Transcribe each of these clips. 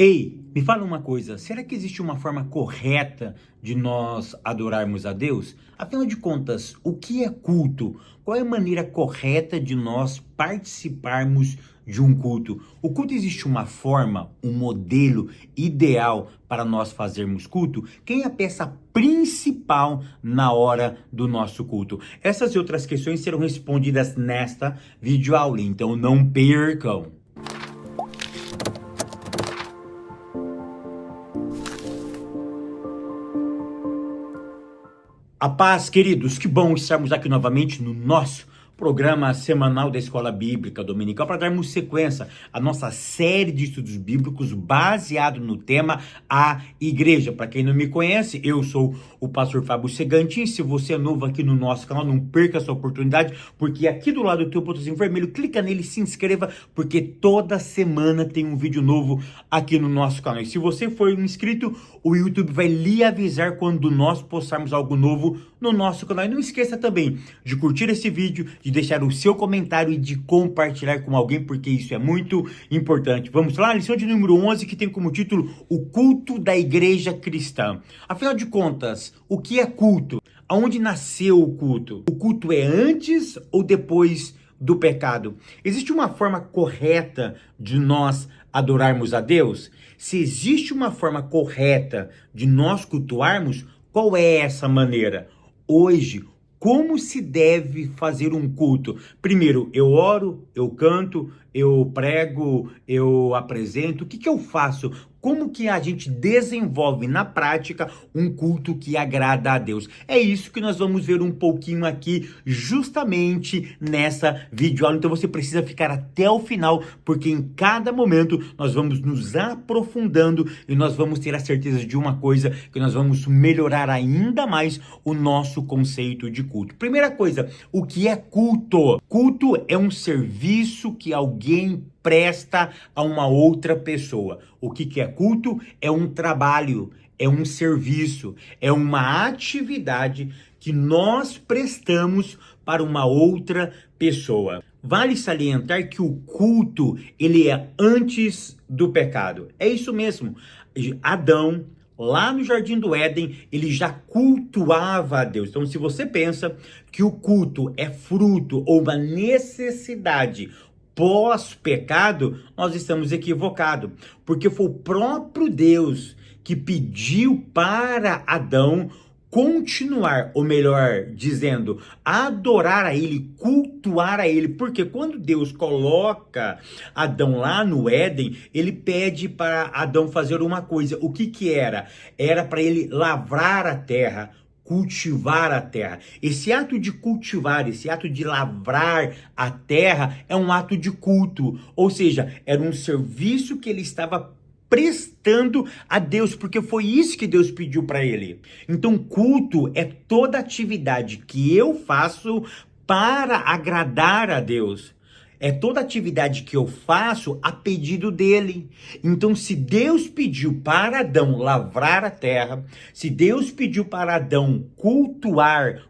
Ei, me fala uma coisa, será que existe uma forma correta de nós adorarmos a Deus? Afinal de contas, o que é culto? Qual é a maneira correta de nós participarmos de um culto? O culto existe uma forma, um modelo ideal para nós fazermos culto? Quem é a peça principal na hora do nosso culto? Essas e outras questões serão respondidas nesta videoaula, então não percam! A paz, queridos, que bom estarmos aqui novamente no nosso programa semanal da Escola Bíblica Dominical para darmos sequência à nossa série de estudos bíblicos baseado no tema A Igreja. Para quem não me conhece, eu sou o pastor Fábio Segantin. Se você é novo aqui no nosso canal, não perca essa oportunidade, porque aqui do lado do teu botãozinho vermelho, clica nele, se inscreva, porque toda semana tem um vídeo novo aqui no nosso canal. E se você for um inscrito, o YouTube vai lhe avisar quando nós postarmos algo novo no nosso canal. E não esqueça também de curtir esse vídeo, de deixar o seu comentário e de compartilhar com alguém, porque isso é muito importante. Vamos lá, lição de número 11, que tem como título O Culto da Igreja Cristã. Afinal de contas, o que é culto? Aonde nasceu o culto? O culto é antes ou depois do pecado? Existe uma forma correta de nós adorarmos a Deus? Se existe uma forma correta de nós cultuarmos, qual é essa maneira? Hoje, como se deve fazer um culto? Primeiro, eu oro, eu canto, eu prego, eu apresento. O que eu faço? Como que a gente desenvolve na prática um culto que agrada a Deus? É isso que nós vamos ver um pouquinho aqui, justamente nessa videoaula. Então você precisa ficar até o final, porque em cada momento nós vamos nos aprofundando e nós vamos ter a certeza de uma coisa, que nós vamos melhorar ainda mais o nosso conceito de culto. Primeira coisa, o que é culto? Culto é um serviço que alguém presta a uma outra pessoa. O que é culto? É um trabalho, é um serviço, é uma atividade que nós prestamos para uma outra pessoa. Vale salientar que o culto, ele é antes do pecado. É isso mesmo. Adão, lá no Jardim do Éden, ele já cultuava a Deus. Então, se você pensa que o culto é fruto ou uma necessidade pós-pecado, nós estamos equivocados, porque foi o próprio Deus que pediu para Adão continuar, ou melhor dizendo, adorar a ele, cultuar a ele, porque quando Deus coloca Adão lá no Éden, ele pede para Adão fazer uma coisa. O que era? Era para ele lavrar a terra, cultivar a terra. Esse ato de cultivar, esse ato de lavrar a terra é um ato de culto, ou seja, era um serviço que ele estava prestando a Deus, porque foi isso que Deus pediu para ele. Então, culto é toda atividade que eu faço para agradar a Deus. É toda atividade que eu faço a pedido dele. Então, se Deus pediu para Adão lavrar a terra, se Deus pediu para Adão cultivar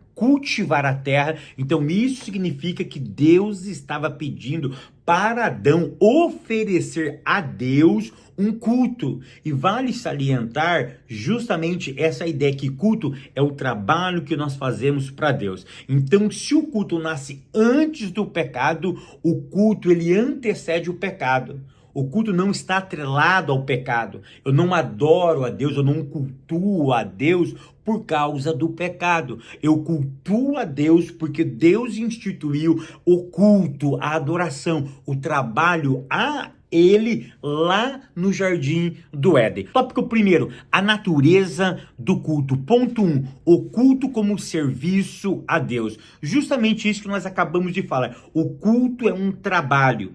a terra, então isso significa que Deus estava pedindo para Adão oferecer a Deus um culto. E vale salientar justamente essa ideia que culto é o trabalho que nós fazemos para Deus. Então, se o culto nasce antes do pecado, o culto ele antecede o pecado. O culto não está atrelado ao pecado. Eu não adoro a Deus, eu não cultuo a Deus por causa do pecado. Eu cultuo a Deus porque Deus instituiu o culto, a adoração, o trabalho a ele lá no Jardim do Éden. Tópico primeiro, a natureza do culto. Ponto 1, o culto como serviço a Deus. Justamente isso que nós acabamos de falar. O culto é um trabalho.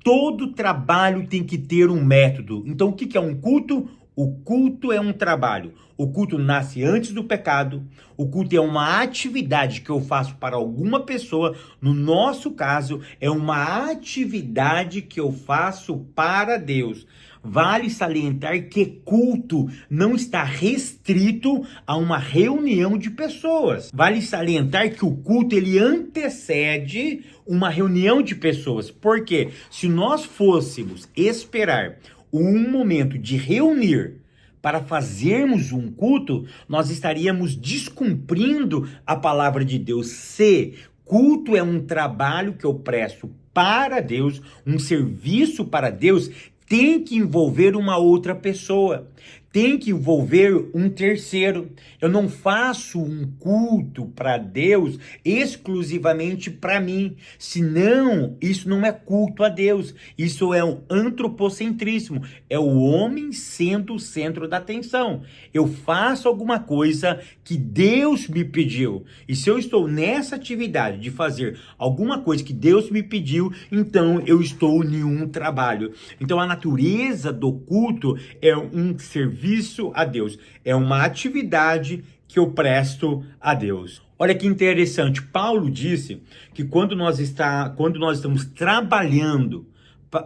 Todo trabalho tem que ter um método. Então, o que é um culto? O culto é um trabalho. O culto nasce antes do pecado. O culto é uma atividade que eu faço para alguma pessoa. No nosso caso, é uma atividade que eu faço para Deus. Vale salientar que culto não está restrito a uma reunião de pessoas. Vale salientar que o culto ele antecede uma reunião de pessoas. Porque se nós fôssemos esperar um momento de reunir para fazermos um culto, nós estaríamos descumprindo a palavra de Deus. Se culto é um trabalho que eu presto para Deus, um serviço para Deus, tem que envolver uma outra pessoa, tem que envolver um terceiro. Eu não faço um culto para Deus exclusivamente para mim, senão isso não é culto a Deus, isso é um antropocentrismo, é o homem sendo o centro da atenção. Eu faço alguma coisa que Deus me pediu, e se eu estou nessa atividade de fazer alguma coisa que Deus me pediu, então eu estou em um trabalho. Então a natureza do culto é um serviço a Deus, é uma atividade que eu presto a Deus. Olha que interessante, Paulo disse que quando nós estamos trabalhando,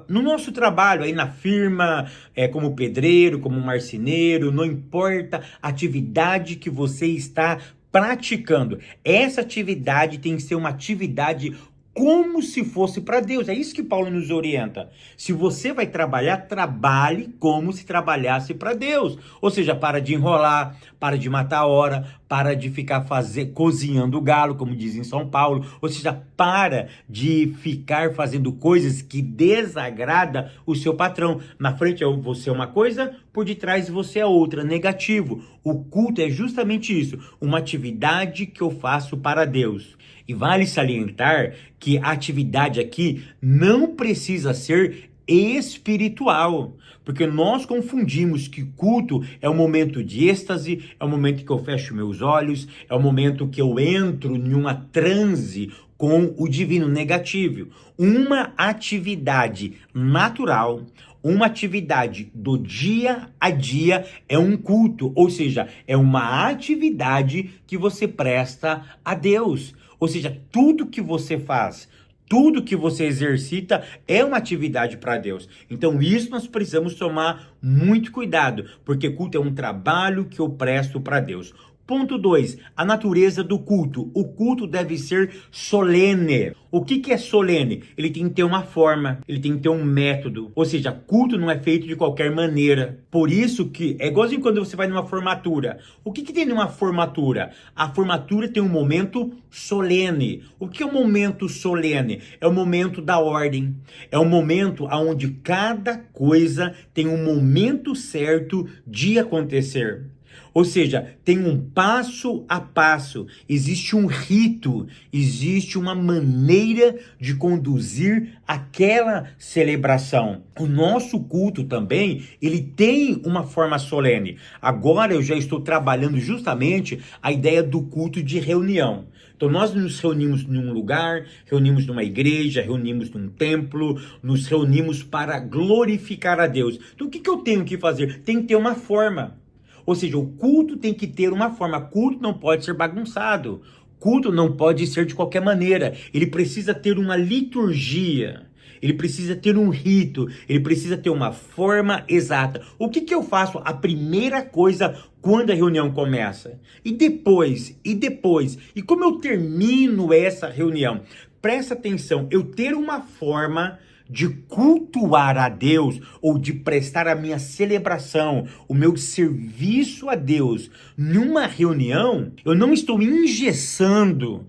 no nosso trabalho aí na firma, como pedreiro, como marceneiro, não importa a atividade que você está praticando, essa atividade tem que ser uma atividade como se fosse para Deus. É isso que Paulo nos orienta. Se você vai trabalhar, trabalhe como se trabalhasse para Deus. Ou seja, para de enrolar, para de matar a hora, para de ficar cozinhando o galo, como diz em São Paulo. Ou seja, para de ficar fazendo coisas que desagrada o seu patrão. Na frente você é uma coisa, por detrás você é outra, negativo. O culto é justamente isso, uma atividade que eu faço para Deus. E vale salientar que a atividade aqui não precisa ser espiritual, porque nós confundimos que culto é um momento de êxtase, é o momento que eu fecho meus olhos, é o momento que eu entro em uma transe com o divino negativo. Uma atividade natural, uma atividade do dia a dia é um culto, ou seja, é uma atividade que você presta a Deus. Ou seja, tudo que você faz, tudo que você exercita é uma atividade para Deus. Então isso nós precisamos tomar muito cuidado, porque culto é um trabalho que eu presto para Deus. Ponto 2, a natureza do culto. O culto deve ser solene. O que é solene? Ele tem que ter uma forma, ele tem que ter um método. Ou seja, culto não é feito de qualquer maneira. Por isso que é igualzinho quando você vai numa formatura. O que tem numa formatura? A formatura tem um momento solene. O que é um momento solene? É o momento da ordem. É o momento onde cada coisa tem um momento certo de acontecer. Ou seja, tem um passo a passo, existe um rito, existe uma maneira de conduzir aquela celebração. O nosso culto também, ele tem uma forma solene. Agora eu já estou trabalhando justamente a ideia do culto de reunião. Então nós nos reunimos num lugar, reunimos numa igreja, reunimos num templo, nos reunimos para glorificar a Deus. Então o que eu tenho que fazer? Tem que ter uma forma. Ou seja, o culto tem que ter uma forma. Culto não pode ser bagunçado. Culto não pode ser de qualquer maneira. Ele precisa ter uma liturgia. Ele precisa ter um rito. Ele precisa ter uma forma exata. O que eu faço? A primeira coisa quando a reunião começa. E depois? E como eu termino essa reunião? Presta atenção. Eu ter uma forma de cultuar a Deus ou de prestar a minha celebração, o meu serviço a Deus numa reunião, eu não estou engessando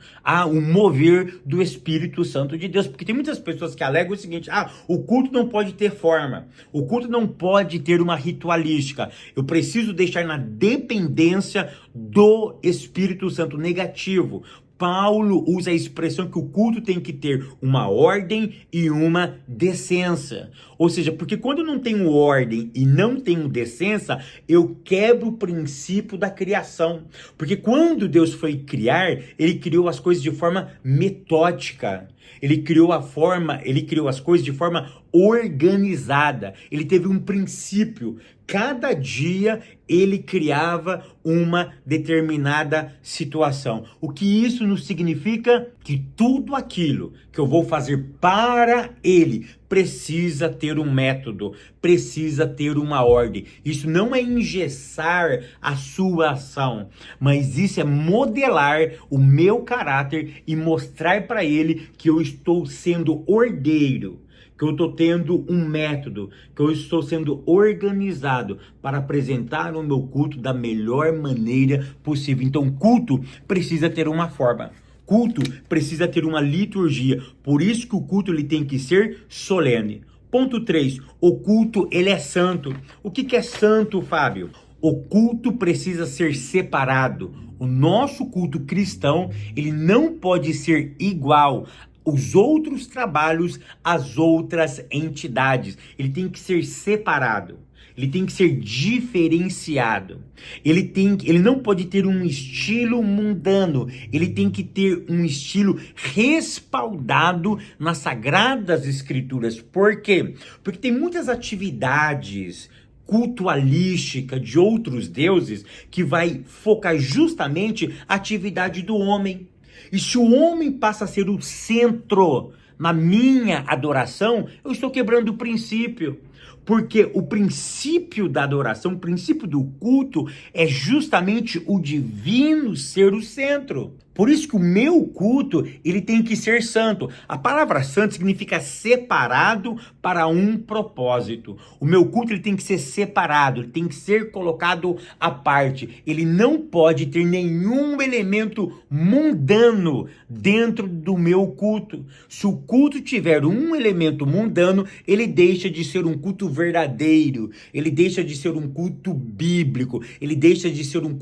o mover do Espírito Santo de Deus, porque tem muitas pessoas que alegam o seguinte: o culto não pode ter forma, o culto não pode ter uma ritualística, eu preciso deixar na dependência do Espírito Santo. Negativo. Paulo usa a expressão que o culto tem que ter uma ordem e uma decência. Ou seja, porque quando eu não tenho ordem e não tenho decência, eu quebro o princípio da criação. Porque quando Deus foi criar, ele criou as coisas de forma metódica. Ele criou as coisas de forma organizada. Ele teve um princípio. Cada dia ele criava uma determinada situação. O que isso nos significa? Que tudo aquilo que eu vou fazer para ele precisa ter um método, precisa ter uma ordem. Isso não é engessar a sua ação, mas isso é modelar o meu caráter e mostrar para ele que eu estou sendo ordeiro, que eu estou tendo um método, que eu estou sendo organizado para apresentar o meu culto da melhor maneira possível. Então, culto precisa ter uma forma. Culto precisa ter uma liturgia. Por isso que o culto ele tem que ser solene. Ponto 3. O culto ele é santo. O que é santo, Fábio? O culto precisa ser separado. O nosso culto cristão, ele não pode ser igual aos outros trabalhos, às outras entidades. Ele tem que ser separado. Ele tem que ser diferenciado. Ele não pode ter um estilo mundano. Ele tem que ter um estilo respaldado nas Sagradas Escrituras. Por quê? Porque tem muitas atividades cultualística de outros deuses que vai focar justamente a atividade do homem. E se o homem passa a ser o centro na minha adoração, eu estou quebrando o princípio. Porque o princípio da adoração, o princípio do culto é justamente o divino ser o centro. Por isso que o meu culto, ele tem que ser santo. A palavra santo significa separado para um propósito. O meu culto, ele tem que ser separado, ele tem que ser colocado à parte. Ele não pode ter nenhum elemento mundano dentro do meu culto. Se o culto tiver um elemento mundano, ele deixa de ser um culto verdadeiro, ele deixa de ser um culto bíblico, ele deixa de ser um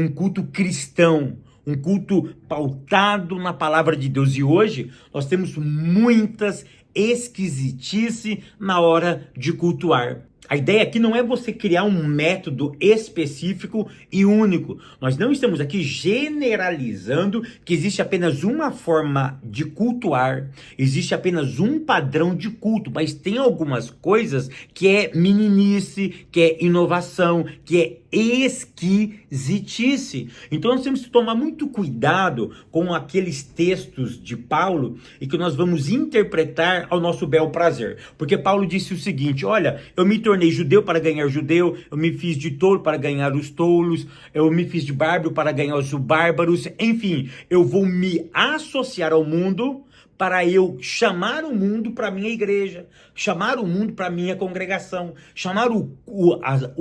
culto cristão. Um culto pautado na palavra de Deus. E hoje nós temos muitas esquisitices na hora de cultuar. A ideia aqui não é você criar um método específico e único. Nós não estamos aqui generalizando que existe apenas uma forma de cultuar, existe apenas um padrão de culto, mas tem algumas coisas que é meninice, que é inovação, que é esquisitice. Então nós temos que tomar muito cuidado com aqueles textos de Paulo e que nós vamos interpretar ao nosso bel prazer. Porque Paulo disse o seguinte: olha, eu me tornei judeu para ganhar judeu, eu me fiz de tolo para ganhar os tolos, eu me fiz de bárbaro para ganhar os bárbaros, enfim, eu vou me associar ao mundo para eu chamar o mundo para minha igreja, chamar o mundo para minha congregação, chamar o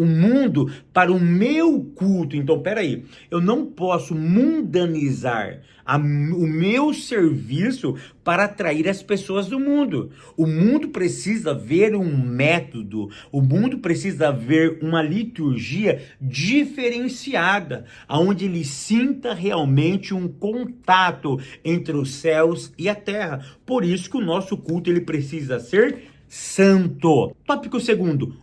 mundo para o meu culto. Então, peraí, eu não posso mundanizar o meu serviço para atrair as pessoas do mundo. O mundo precisa ver um método, o mundo precisa ver uma liturgia diferenciada, onde ele sinta realmente um contato entre os céus e a terra. Por isso que o nosso culto ele precisa ser santo. Tópico 2,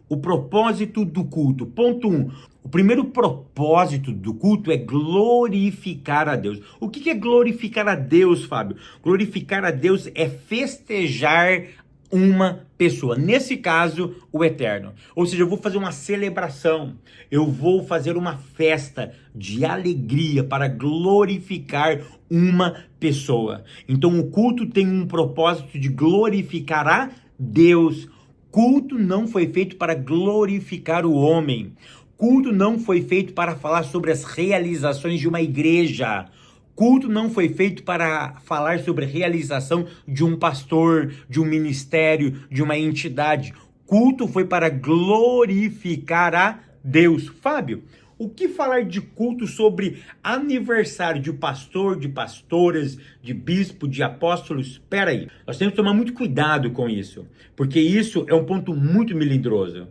o propósito do culto. Ponto 1. O primeiro propósito do culto é glorificar a Deus. O que é glorificar a Deus, Fábio? Glorificar a Deus é festejar uma pessoa, nesse caso, o Eterno. Ou seja, eu vou fazer uma celebração, eu vou fazer uma festa de alegria para glorificar uma pessoa. Então o culto tem um propósito de glorificar a Deus. Culto não foi feito para glorificar o homem. Culto não foi feito para falar sobre as realizações de uma igreja. Culto não foi feito para falar sobre a realização de um pastor, de um ministério, de uma entidade. Culto foi para glorificar a Deus. Fábio, o que falar de culto sobre aniversário de pastor, de pastoras, de bispo, de apóstolos? Espera aí, nós temos que tomar muito cuidado com isso, porque isso é um ponto muito melindroso.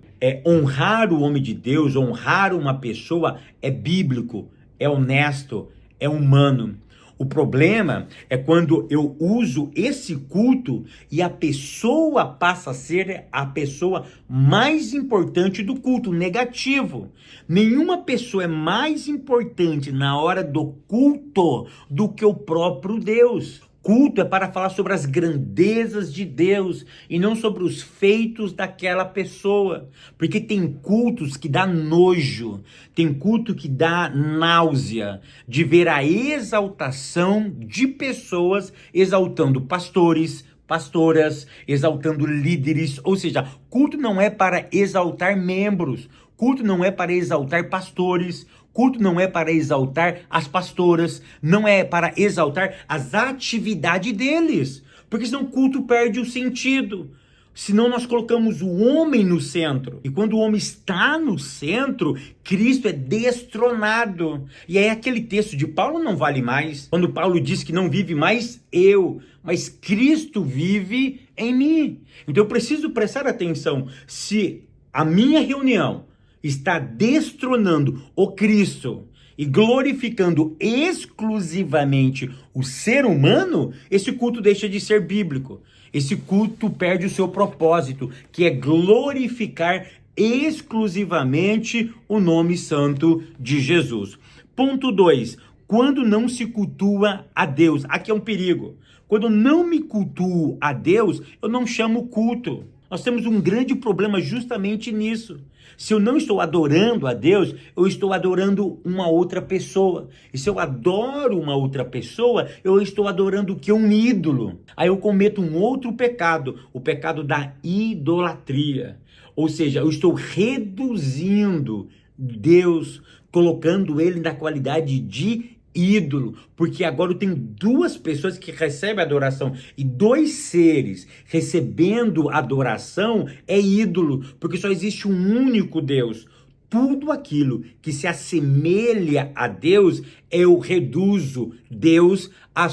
Honrar o homem de Deus, honrar uma pessoa é bíblico, é honesto, é humano. O problema é quando eu uso esse culto e a pessoa passa a ser a pessoa mais importante do culto, negativo. Nenhuma pessoa é mais importante na hora do culto do que o próprio Deus. Culto é para falar sobre as grandezas de Deus e não sobre os feitos daquela pessoa. Porque tem cultos que dá nojo, tem culto que dá náusea de ver a exaltação de pessoas exaltando pastores, pastoras, exaltando líderes. Ou seja, culto não é para exaltar membros, culto não é para exaltar pastores, culto não é para exaltar as pastoras, não é para exaltar as atividades deles, porque senão o culto perde o sentido. Senão nós colocamos o homem no centro. E quando o homem está no centro, Cristo é destronado. E aí aquele texto de Paulo não vale mais. Quando Paulo diz que não vive mais eu, mas Cristo vive em mim. Então eu preciso prestar atenção. Se a minha reunião está destronando o Cristo e glorificando exclusivamente o ser humano, esse culto deixa de ser bíblico. Esse culto perde o seu propósito, que é glorificar exclusivamente o nome santo de Jesus. Ponto 2. Quando não se cultua a Deus. Aqui é um perigo. Quando não me cultuo a Deus, eu não chamo culto. Nós temos um grande problema justamente nisso. Se eu não estou adorando a Deus, eu estou adorando uma outra pessoa. E se eu adoro uma outra pessoa, eu estou adorando o que? Um ídolo. Aí eu cometo um outro pecado, o pecado da idolatria. Ou seja, eu estou reduzindo Deus, colocando ele na qualidade de ídolo, porque agora eu tenho duas pessoas que recebem adoração e dois seres recebendo adoração é ídolo, porque só existe um único Deus. Tudo aquilo que se assemelha a Deus, eu reduzo Deus à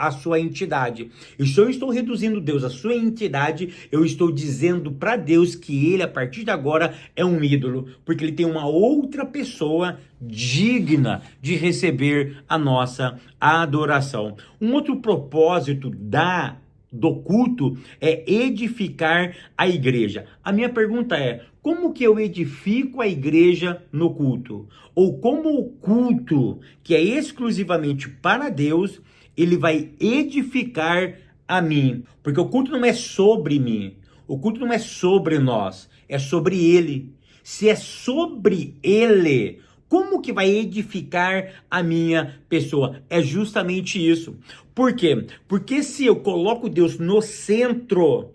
sua entidade. E se eu estou reduzindo Deus à sua entidade, eu estou dizendo para Deus que ele, a partir de agora, é um ídolo, porque ele tem uma outra pessoa digna de receber a nossa adoração. Um outro propósito do culto é edificar a igreja. A minha pergunta é: como que eu edifico a igreja no culto? Ou como o culto, que é exclusivamente para Deus, ele vai edificar a mim? Porque o culto não é sobre mim, o culto não é sobre nós, é sobre ele. Se é sobre ele, como que vai edificar a minha pessoa? É justamente isso. Por quê? Porque se eu coloco Deus no centro,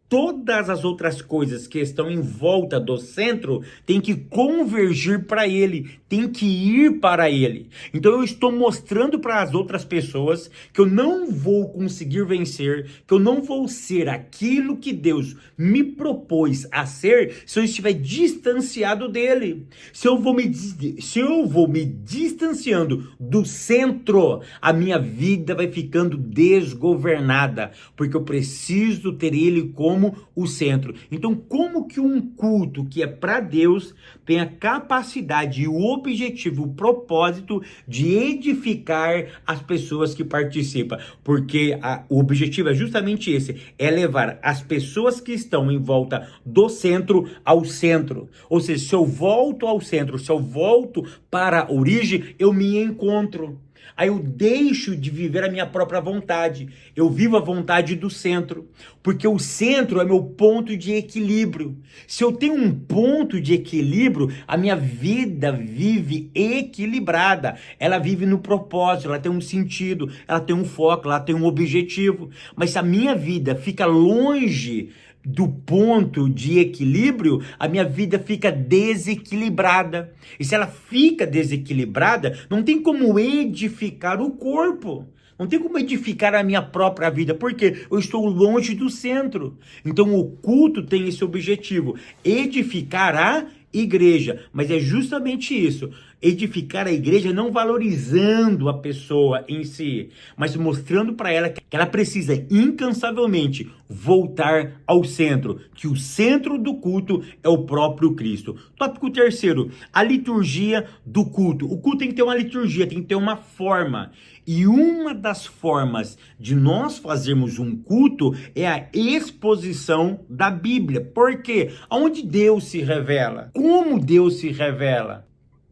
todas as outras coisas que estão em volta do centro têm que convergir para ele, têm que ir para ele. Então eu estou mostrando para as outras pessoas que eu não vou conseguir vencer, que eu não vou ser aquilo que Deus me propôs a ser se eu estiver distanciado dele. Se eu vou me distanciando do centro, a minha vida vai ficando desgovernada, porque eu preciso ter ele como o centro. Então, como que um culto que é para Deus tem a capacidade e o objetivo, o propósito de edificar as pessoas que participam? Porque o objetivo é justamente esse, é levar as pessoas que estão em volta do centro ao centro. Ou seja, se eu volto ao centro, se eu volto para a origem, eu me encontro. Aí eu deixo de viver a minha própria vontade. Eu vivo a vontade do centro. Porque o centro é meu ponto de equilíbrio. Se eu tenho um ponto de equilíbrio, a minha vida vive equilibrada. Ela vive no propósito, ela tem um sentido, ela tem um foco, ela tem um objetivo. Mas se a minha vida fica longe do ponto de equilíbrio, a minha vida fica desequilibrada. E se ela fica desequilibrada, não tem como edificar o corpo. Não tem como edificar a minha própria vida, porque eu estou longe do centro. Então o culto tem esse objetivo, edificar a igreja. Mas é justamente isso, edificar a igreja não valorizando a pessoa em si, mas mostrando para ela que ela precisa incansavelmente voltar ao centro, que o centro do culto é o próprio Cristo. Tópico terceiro, a liturgia do culto. O culto tem que ter uma liturgia, tem que ter uma forma. E uma das formas de nós fazermos um culto é a exposição da Bíblia. Por quê? Onde Deus se revela? Como Deus se revela?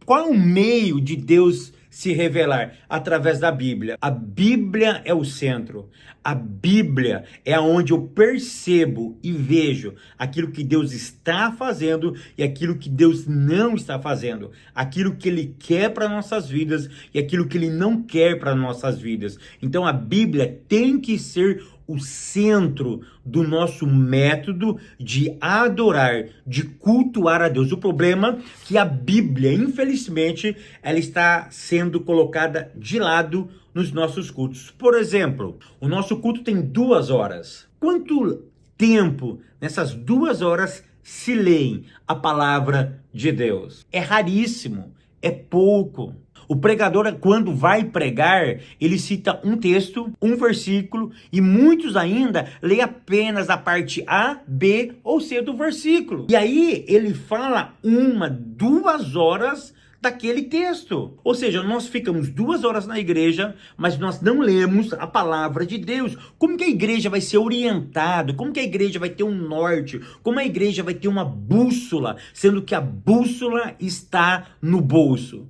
Qual é o meio de Deus se revelar? Através da Bíblia. A Bíblia é o centro. A Bíblia é onde eu percebo e vejo aquilo que Deus está fazendo e aquilo que Deus não está fazendo. Aquilo que Ele quer para nossas vidas e aquilo que Ele não quer para nossas vidas. Então a Bíblia tem que ser o centro do nosso método de adorar, de cultuar a Deus. O problema é que a Bíblia, infelizmente, ela está sendo colocada de lado nos nossos cultos. Por exemplo, o nosso culto tem 2 horas. Quanto tempo, nessas 2 horas, se leem a palavra de Deus? É raríssimo, é pouco. O pregador, quando vai pregar, ele cita um texto, um versículo, e muitos ainda leem apenas a parte A, B ou C do versículo. E aí ele fala 1, 2 horas daquele texto. Ou seja, nós ficamos 2 horas na igreja, mas nós não lemos a palavra de Deus. Como que a igreja vai ser orientada? Como que a igreja vai ter um norte? Como a igreja vai ter uma bússola, sendo que a bússola está no bolso?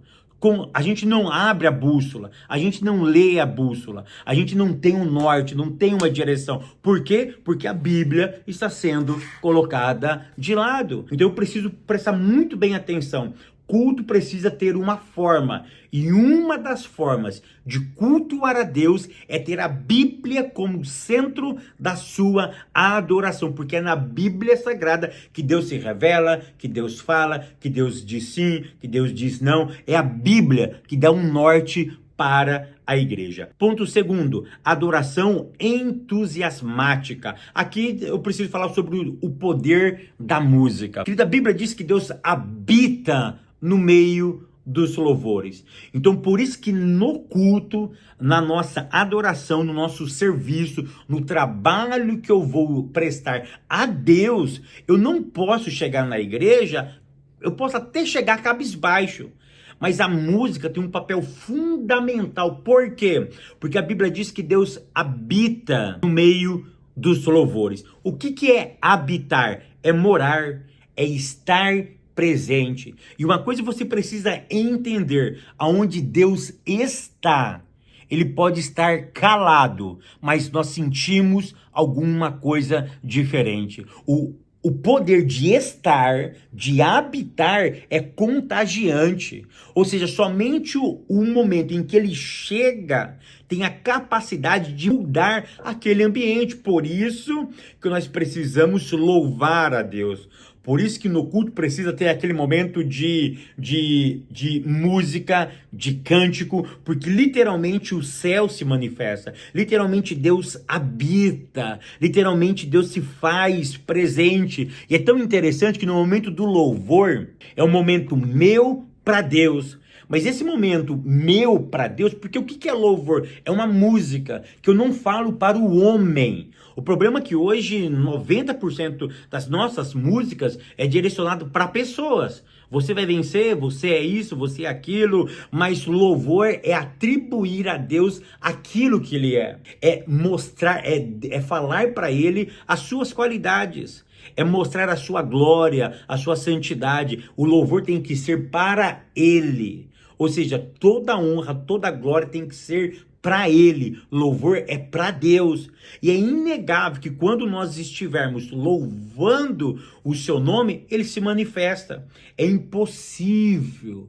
A gente não abre a bússola, a gente não lê a bússola, a gente não tem um norte, não tem uma direção. Por quê? Porque a Bíblia está sendo colocada de lado. Então eu preciso prestar muito bem atenção. Culto precisa ter uma forma, e uma das formas de cultuar a Deus é ter a Bíblia como centro da sua adoração, porque é na Bíblia Sagrada que Deus se revela, que Deus fala, que Deus diz sim, que Deus diz não. É a Bíblia que dá um norte para a igreja. Ponto segundo, adoração entusiasmática. Aqui eu preciso falar sobre o poder da música. Querida, a Bíblia diz que Deus habita no meio dos louvores. Então, por isso que no culto, na nossa adoração, no nosso serviço, no trabalho que eu vou prestar a Deus, eu não posso chegar na igreja, eu posso até chegar cabisbaixo, mas a música tem um papel fundamental. Por quê? Porque a Bíblia diz que Deus habita no meio dos louvores. O que é habitar? É morar, é estar presente. E uma coisa você precisa entender: aonde Deus está, ele pode estar calado, mas nós sentimos alguma coisa diferente. O poder de estar, de habitar, é contagiante. Ou seja, somente o momento em que ele chega tem a capacidade de mudar aquele ambiente. Por isso que nós precisamos louvar a Deus. Por isso que no culto precisa ter aquele momento de música, de cântico, porque literalmente o céu se manifesta, literalmente Deus habita, literalmente Deus se faz presente. E é tão interessante que no momento do louvor, é um momento meu para Deus. Mas esse momento meu para Deus, porque o que é louvor? É uma música que eu não falo para o homem. O problema é que hoje 90% das nossas músicas é direcionado para pessoas. Você vai vencer, você é isso, você é aquilo, mas louvor é atribuir a Deus aquilo que ele é. É mostrar, é falar para ele as suas qualidades. É mostrar a sua glória, a sua santidade. O louvor tem que ser para ele. Ou seja, toda honra, toda glória tem que ser para ele. Louvor é para Deus. E é inegável que quando nós estivermos louvando o seu nome, ele se manifesta. É impossível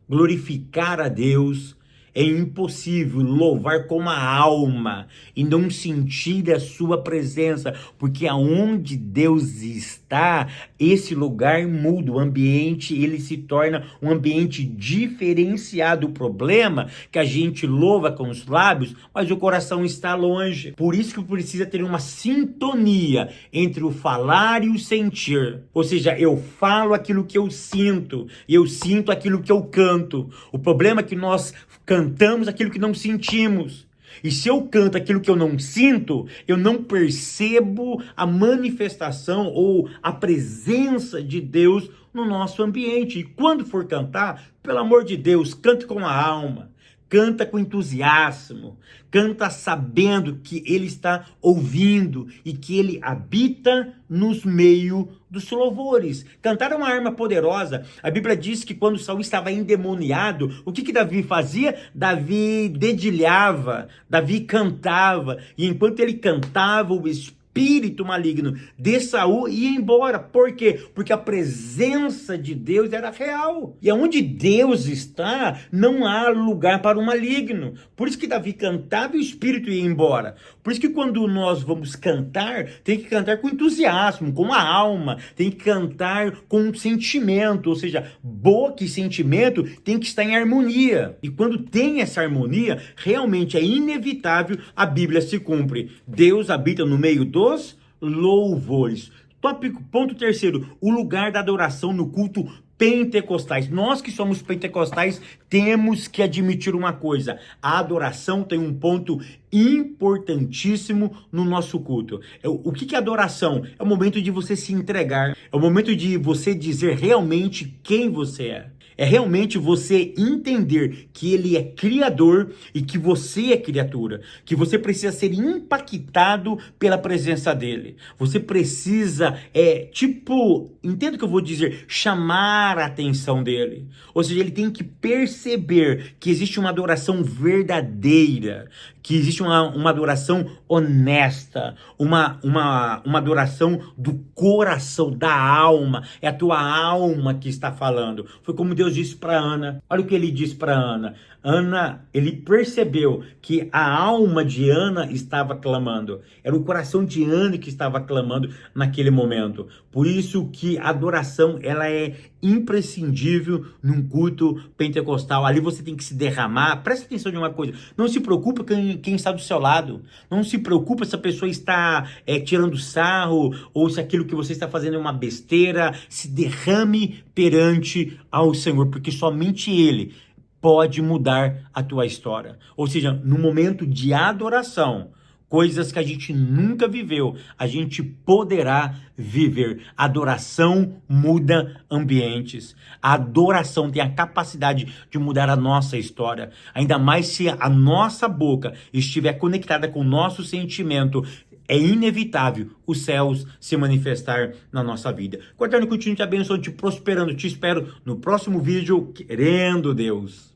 glorificar a Deus, é impossível louvar com a alma e não sentir a sua presença, porque aonde Deus está, esse lugar muda, o ambiente ele se torna um ambiente diferenciado. O problema é que a gente louva com os lábios, mas o coração está longe. Por isso que precisa ter uma sintonia entre o falar e o sentir. Ou seja, eu falo aquilo que eu sinto e eu sinto aquilo que eu canto. O problema é que nós cantamos aquilo que não sentimos. E se eu canto aquilo que eu não sinto, eu não percebo a manifestação ou a presença de Deus no nosso ambiente. E quando for cantar, pelo amor de Deus, cante com a alma. Canta com entusiasmo, canta sabendo que ele está ouvindo e que ele habita nos meios dos louvores. Cantar é uma arma poderosa. A Bíblia diz que quando Saul estava endemoniado, o que Davi fazia? Davi dedilhava, Davi cantava, e enquanto ele cantava, o espírito maligno de Saul ia embora. Por quê? Porque a presença de Deus era real. E onde Deus está, não há lugar para o maligno. Por isso que Davi cantava e o espírito ia embora. Por isso que quando nós vamos cantar, tem que cantar com entusiasmo, com a alma, tem que cantar com um sentimento, ou seja, boca e sentimento tem que estar em harmonia. E quando tem essa harmonia, realmente é inevitável, a Bíblia se cumpre. Deus habita no meio dos louvores. Tópico, ponto terceiro, o lugar da adoração no culto pentecostais. Nós que somos pentecostais temos que admitir uma coisa: a adoração tem um ponto importantíssimo no nosso culto. O que é adoração? É o momento de você se entregar, é o momento de você dizer realmente quem você é. É realmente você entender que ele é criador e que você é criatura, que você precisa ser impactado pela presença dele. Você precisa, entenda o que eu vou dizer, chamar a atenção dele. Ou seja, ele tem que perceber que existe uma adoração verdadeira, que existe uma adoração honesta, uma adoração do coração, da alma. É a tua alma que está falando. Foi como Deus disse para Ana. Olha o que ele disse para Ana. Ana, ele percebeu que a alma de Ana estava clamando. Era o coração de Ana que estava clamando naquele momento. Por isso que a adoração, ela é imprescindível num culto pentecostal. Ali você tem que se derramar. Presta atenção de uma coisa. Não se preocupe com quem está do seu lado. Não se preocupe se a pessoa está tirando sarro ou se aquilo que você está fazendo é uma besteira. Se derrame perante ao Senhor, porque somente Ele pode mudar a tua história. Ou seja, no momento de adoração, coisas que a gente nunca viveu, a gente poderá viver. Adoração muda ambientes. A adoração tem a capacidade de mudar a nossa história. Ainda mais se a nossa boca estiver conectada com o nosso sentimento. É inevitável os céus se manifestar na nossa vida. Eterno, continue te abençoando, te prosperando. Te espero no próximo vídeo, querendo Deus.